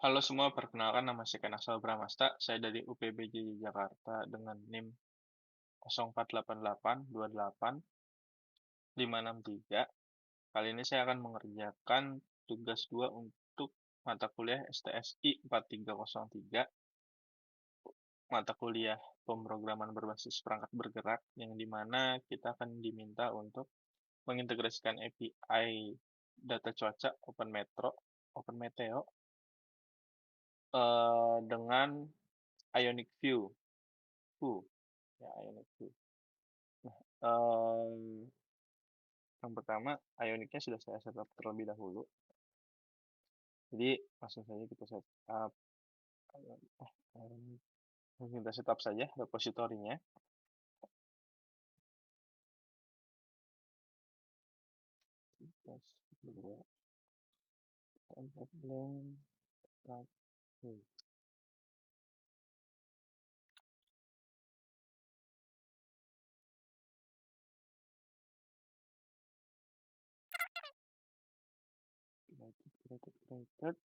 Halo semua, perkenalkan nama saya Kenasal Bramasta. Saya dari UPBJ Jakarta dengan NIM 048828 563. Kali ini saya akan mengerjakan tugas 2 untuk mata kuliah STSI 4303, mata kuliah pemrograman berbasis perangkat bergerak, yang dimana kita akan diminta untuk mengintegrasikan API data cuaca Open Meteo dengan Ionic View. Ya, Ionic View. Em, yang pertama, Ionicnya sudah saya setup terlebih dahulu. Jadi langsung saja kita setup. Kita setup saja repositorinya. Terus kedua, tempat blank, satu. Created.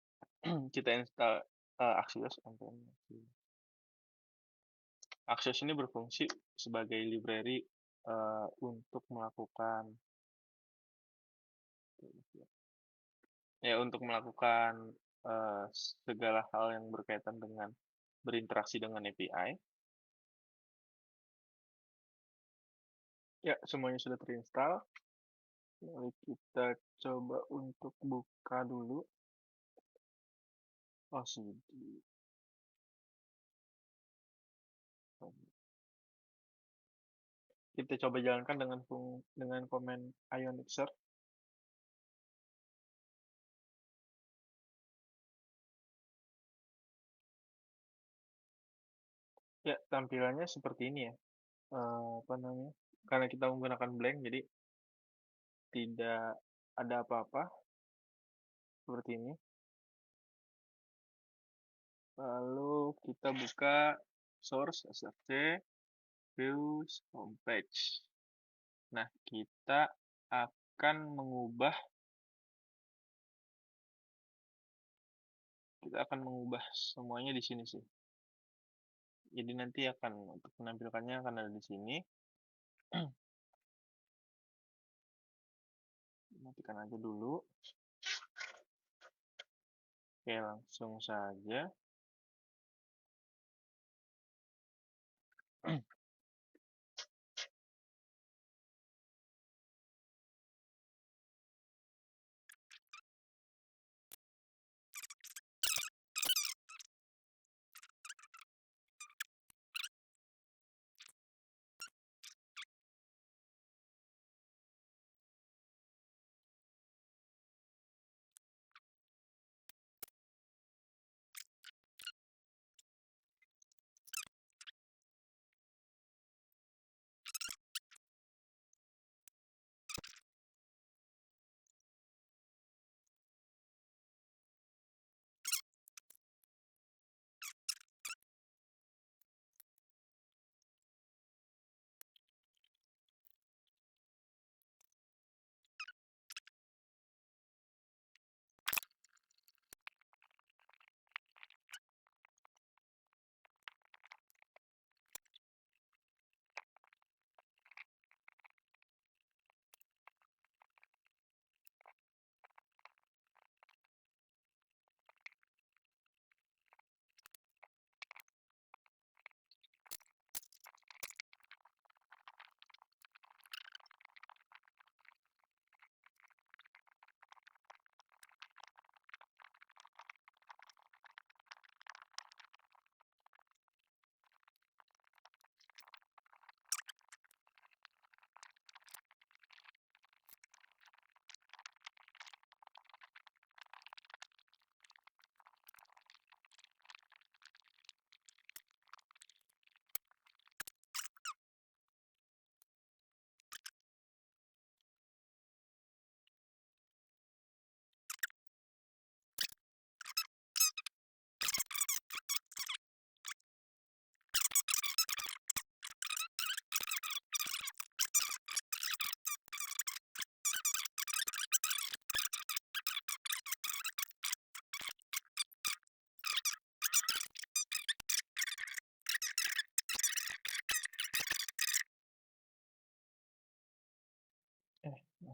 Kita install Axios. Axios ini berfungsi sebagai library untuk melakukan eh, segala hal yang berkaitan dengan berinteraksi dengan API. Ya, semuanya sudah terinstall. Mari kita coba untuk buka dulu OCD. Kita coba jalankan dengan komen Ionic Search. Ya, tampilannya seperti ini ya. Apa namanya? Karena kita menggunakan blank, jadi tidak ada apa-apa seperti ini. Lalu kita buka source src views homepage. Nah, kita akan mengubah semuanya di sini sih. Jadi nanti untuk menampilkannya akan ada di sini. Matikan aja dulu. Oke, langsung saja.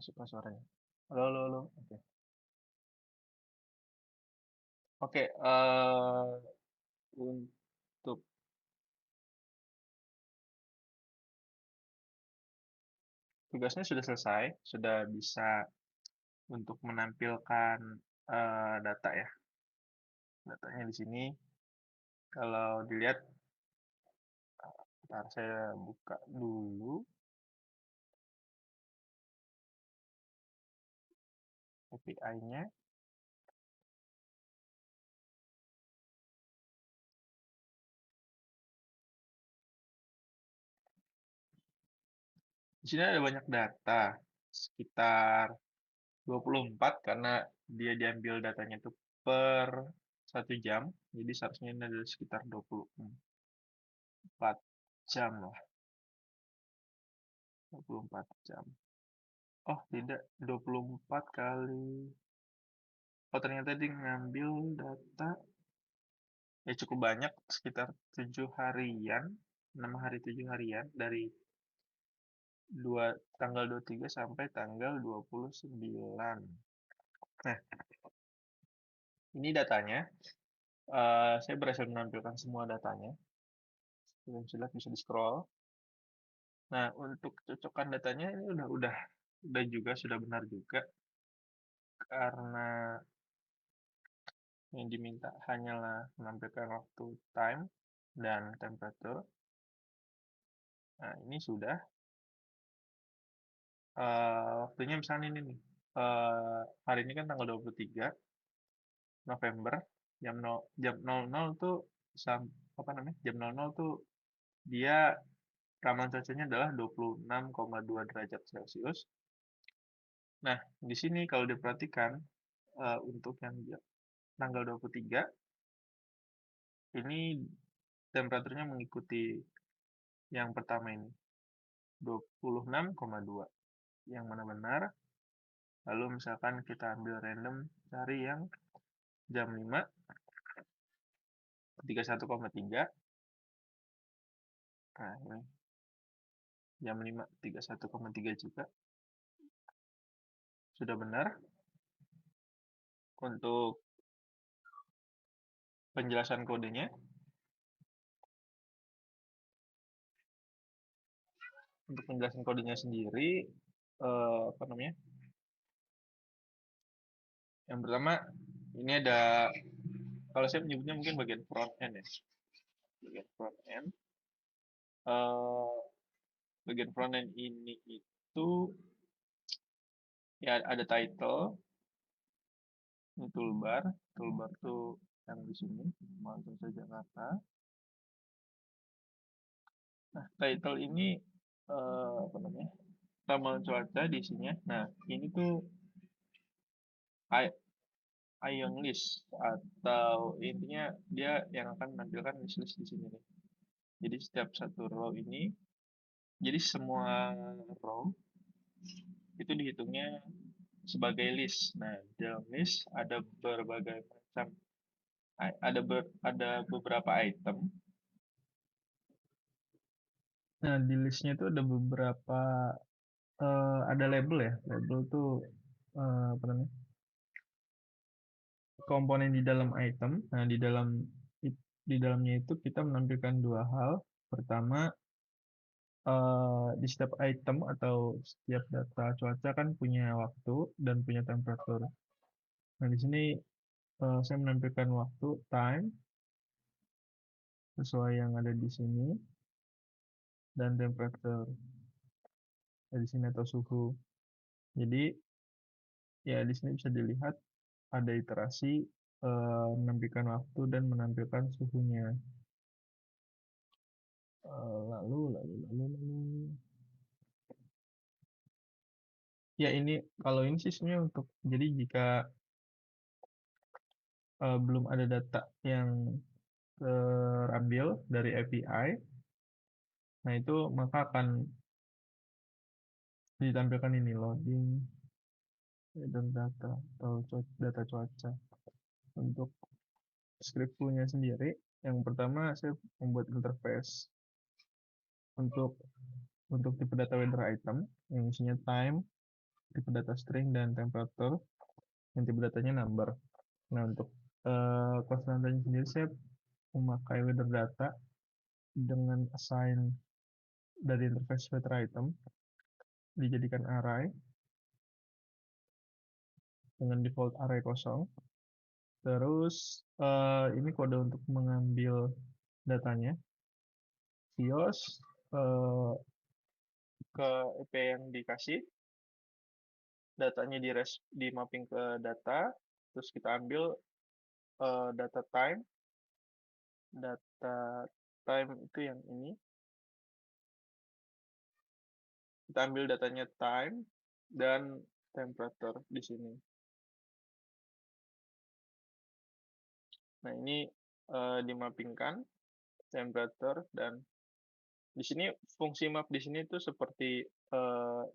masuk ke suaranya. Halo, halo, halo. Oke. Oke, untuk tugasnya sudah selesai, sudah bisa untuk menampilkan data ya. Datanya di sini, kalau dilihat, ntar saya buka dulu API-nya. Di sini ada banyak data, sekitar 24 karena dia diambil datanya itu per 1 jam, jadi seharusnya ini adalah sekitar 24 jam lah, 24 jam. Oh tidak, 24 kali. Oh ternyata dia ngambil data, ya cukup banyak, sekitar 7 harian, 6 hari 7 harian, dari tanggal 23 sampai tanggal 29. Nah, ini datanya. Saya berhasil menampilkan semua datanya. Silakan bisa di-scroll. Nah, untuk cocokan datanya ini udah juga sudah benar juga, karena yang diminta hanyalah menampilkan waktu time dan temperature. Nah, ini sudah waktunya misalnya ini nih. Hari ini kan tanggal 23 November jam 00 tuh apa namanya? Jam 00 tuh dia ramalan cuacanya adalah 26,2 derajat Celcius. Nah, di sini kalau diperhatikan untuk yang tanggal 23 ini temperaturnya mengikuti yang pertama ini, 26,2, yang mana benar. Lalu misalkan kita ambil random, cari yang jam 5, 31,3. Nah, ini jam 5, 31,3 juga. Sudah benar. Untuk penjelasan kodenya, untuk penjelasan kodenya sendiri, apa namanya? Yang pertama, ini ada, kalau saya menyebutnya mungkin bagian front end ya. Bagian front end. Bagian front end ini itu ya ada title, ini toolbar tuh yang di sini, langsung saja Jakarta. Nah, title ini apa namanya? Ramalan cuaca di sini. Nah, ini tuh Ion list, atau intinya dia yang akan menampilkan list di sini nih. Jadi setiap satu row ini, jadi semua row itu dihitungnya sebagai list. Nah, dalam list ada berbagai macam, ada beberapa item. Nah, di listnya itu ada beberapa, ada label ya. Label tuh apa namanya? Komponen di dalam item. Nah, di dalamnya itu kita menampilkan dua hal. Pertama, di setiap item atau setiap data cuaca kan punya waktu dan punya temperatur. Nah, di sini saya menampilkan waktu time sesuai yang ada di sini, dan temperatur di sini atau suhu. Jadi ya di sini bisa dilihat ada iterasi menampilkan waktu dan menampilkan suhunya. Lalu. Ya ini, kalau ini sih sebenarnya untuk, jadi jika belum ada data yang terambil dari API, nah itu maka akan ditampilkan ini loading dan data atau data cuaca. Untuk script nya sendiri, yang pertama saya membuat interface untuk tipe data weather item yang isinya time, tipe data string dan temperature, yang tipe datanya number. Nah, untuk kelas datanya sendiri saya memakai weather data dengan assign dari interface weather item, dijadikan array dengan default array kosong. Terus ini kode untuk mengambil datanya, kios ke EP yang dikasih, datanya di mapping ke data, terus kita ambil data time itu yang ini, kita ambil datanya time dan temperature di sini. Nah, ini dimappingkan temperature, dan di sini fungsi map di sini itu seperti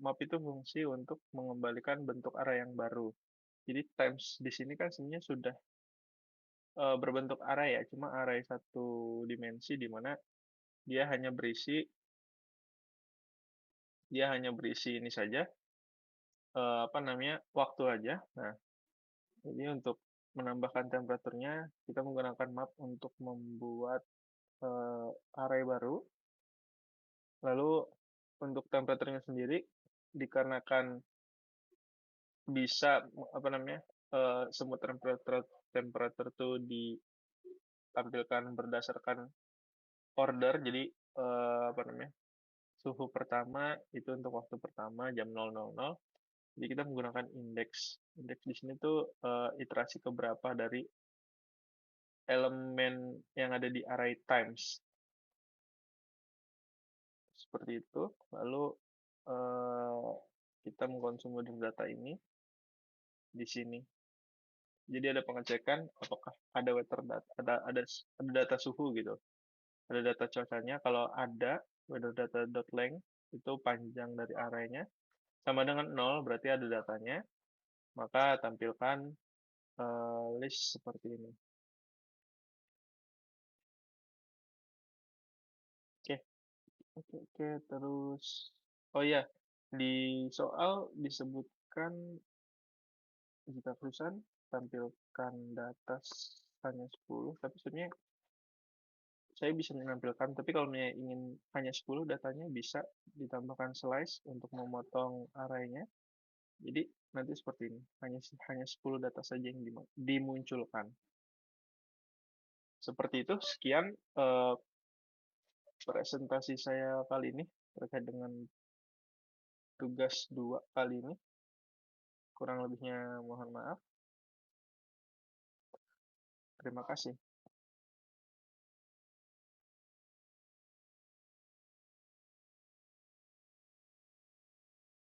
map itu fungsi untuk mengembalikan bentuk array yang baru. Jadi times di sini kan sebenarnya sudah berbentuk array ya, cuma array satu dimensi di mana dia hanya berisi ini saja, waktu aja. Nah, jadi untuk menambahkan temperaturnya kita menggunakan map untuk membuat array baru. Lalu untuk temperaturnya sendiri, dikarenakan bisa semua temperatur itu ditampilkan berdasarkan order. Jadi suhu pertama itu untuk waktu pertama jam 000. Jadi kita menggunakan indeks. Indeks di sini tuh iterasi keberapa dari elemen yang ada di array times. Seperti itu. Lalu kita mengkonsumsi data ini di sini. Jadi ada pengecekan apakah ada weather data, ada data suhu gitu. Ada data cuacanya. Kalau ada weather data.length itu panjang dari arraynya sama dengan 0, berarti ada datanya. Maka tampilkan list seperti ini. Oke, terus oh ya, di soal disebutkan jika perusahaan tampilkan data hanya 10, tapi sebenarnya saya bisa menampilkan, tapi kalau ingin hanya 10 datanya, bisa ditambahkan slice untuk memotong arraynya. Jadi nanti seperti ini, hanya 10 data saja yang dimunculkan. Seperti itu. Sekian presentasi saya kali ini terkait dengan tugas 2 kali ini. Kurang lebihnya mohon maaf. Terima kasih.